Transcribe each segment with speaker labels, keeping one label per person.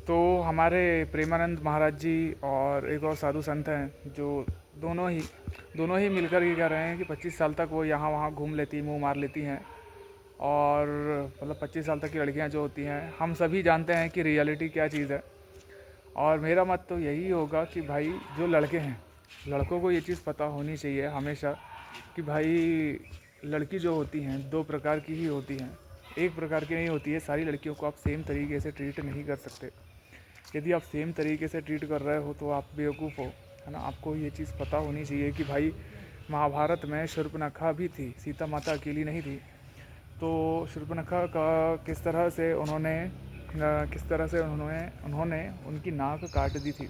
Speaker 1: तो हमारे प्रेमानंद महाराज जी और एक और साधु संत हैं जो दोनों ही मिलकर ये कह रहे हैं कि 25 साल तक वो यहाँ वहाँ घूम लेती, मुंह मार लेती हैं। और मतलब 25 साल तक की लड़कियां जो होती हैं, हम सभी जानते हैं कि रियलिटी क्या चीज़ है। और मेरा मत तो यही होगा कि भाई जो लड़के हैं, लड़कों को ये चीज़ पता होनी चाहिए हमेशा कि भाई लड़की जो होती हैं दो प्रकार की ही होती हैं, एक प्रकार की नहीं होती है। सारी लड़कियों को आप सेम तरीके से ट्रीट नहीं कर सकते। यदि आप सेम तरीके से ट्रीट कर रहे हो तो आप बेवकूफ़ हो, है ना। आपको ये चीज़ पता होनी चाहिए कि भाई महाभारत में शूर्पणखा भी थी, सीता माता अकेली नहीं थी। तो शूर्पणखा का किस तरह से उन्होंने उनकी नाक काट दी थी।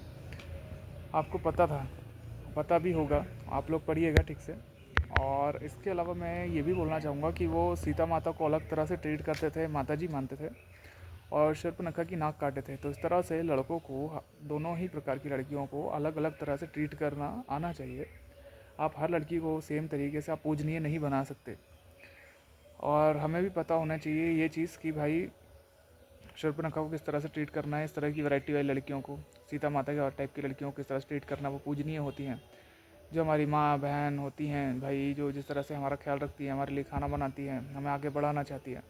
Speaker 1: आपको पता था, पता भी होगा, आप लोग पढ़िएगा ठीक से। और इसके अलावा मैं ये भी बोलना चाहूँगा कि वो सीता माता को अलग तरह से ट्रीट करते थे, माता जी मानते थे, और शूर्पणखा की नाक काटे थे। तो इस तरह से लड़कों को, दोनों ही प्रकार की लड़कियों को अलग अलग तरह से ट्रीट करना आना चाहिए। आप हर लड़की को सेम तरीके से आप पूजनीय नहीं बना सकते। और हमें भी पता होना चाहिए ये चीज़ कि भाई शूर्पणखा को किस तरह से ट्रीट करना है, इस तरह की वैरायटी वाली लड़कियों को, सीता माता के और टाइप की लड़कियों को किस तरह से ट्रीट करना, वो पूजनीय होती हैं। जो हमारी माँ बहन होती हैं भाई, जो जिस तरह से हमारा ख्याल रखती हैं, हमारे लिए खाना बनाती हैं, हमें आगे बढ़ाना चाहती हैं।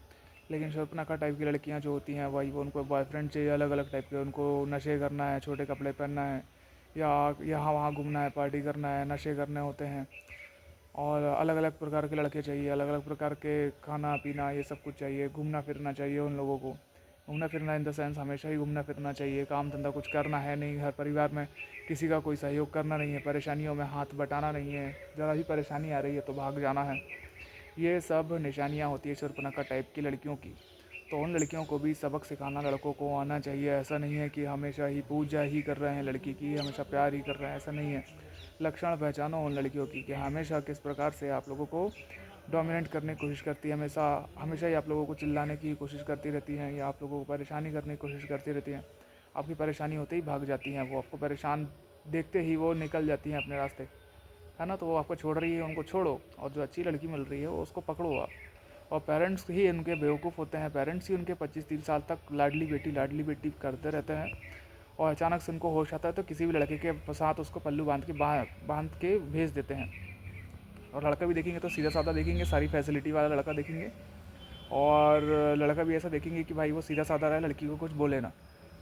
Speaker 1: लेकिन शूर्पणखा टाइप की लड़कियां जो होती हैं भाई, वो उनको बॉयफ्रेंड चाहिए अलग अलग टाइप के, उनको नशे करना है, छोटे कपड़े पहनना है, या यहाँ वहाँ घूमना है, पार्टी करना है, नशे करने होते हैं। और अलग अलग प्रकार के लड़के चाहिए, अलग अलग प्रकार के खाना पीना, ये सब कुछ चाहिए। घूमना फिरना चाहिए उन लोगों को। घूमना फिरना इन द सेंस हमेशा ही घूमना फिरना चाहिए। काम धंधा कुछ करना है नहीं, घर परिवार में किसी का कोई सहयोग करना नहीं है, परेशानियों में हाथ बटाना नहीं है, ज़रा भी परेशानी आ रही है तो भाग जाना है। ये सब निशानियाँ होती है शूर्पणखा टाइप की लड़कियों की। तो उन लड़कियों को भी सबक सिखाना लड़कों को आना चाहिए। ऐसा नहीं है कि हमेशा ही पूजा ही कर रहे हैं लड़की की, हमेशा प्यार ही कर रहे हैं, ऐसा नहीं है। लक्षण पहचानो उन लड़कियों की कि हमेशा किस प्रकार से आप लोगों को डोमिनेट करने की कोशिश करती है, हमेशा हमेशा ही आप लोगों को चिल्लाने की कोशिश करती रहती हैं, या आप लोगों को परेशानी करने की कोशिश करती रहती हैं। आपकी परेशानी होते ही भाग जाती हैं, वो आपको परेशान देखते ही वो निकल जाती हैं अपने रास्ते, है ना। तो वो आपको छोड़ रही है, उनको छोड़ो, और जो अच्छी लड़की मिल रही है वो उसको पकड़ो आप। और पेरेंट्स ही उनके बेवकूफ़ होते हैं, पेरेंट्स ही उनके 25-30 साल तक लाडली बेटी करते रहते हैं। और अचानक से उनको होश आता है तो किसी भी लड़के के साथ उसको पल्लू बांध के भेज देते हैं। और लड़का भी देखेंगे तो सीधा साधा देखेंगे, सारी फैसिलिटी वाला लड़का देखेंगे। और लड़का भी ऐसा देखेंगे कि भाई वो सीधा साधा रहा, लड़की को कुछ बोले ना,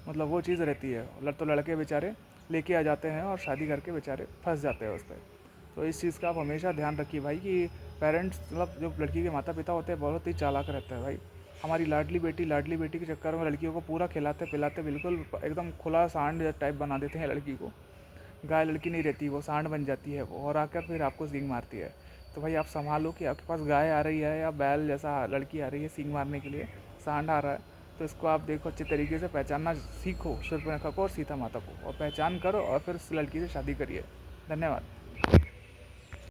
Speaker 1: मतलब वो चीज़ रहती है। तो लड़के बेचारे लेके आ जाते हैं और शादी करके बेचारे फंस जाते हैं उस पर। तो इस चीज़ का आप हमेशा ध्यान रखिए भाई कि पेरेंट्स, मतलब जो लड़की के माता पिता होते हैं, बहुत ही चालाक रहते हैं भाई। हमारी लाडली बेटी के चक्कर में लड़कियों को पूरा खिलाते पिलाते बिल्कुल एकदम खुला सांड टाइप बना देते हैं लड़की को। गाय लड़की नहीं रहती, वो सांड बन जाती है वो, और आकर फिर आपको सींग मारती है। तो भाई आप संभालो कि आपके पास गाय आ रही है या बैल जैसा लड़की आ रही है सींग मारने के लिए, सांड आ रहा है। तो इसको आप देखो, अच्छे तरीके से पहचानना सीखो शूर्पणखा को और सीता माता को, और पहचान करो और फिर उस लड़की से शादी करिए। धन्यवाद।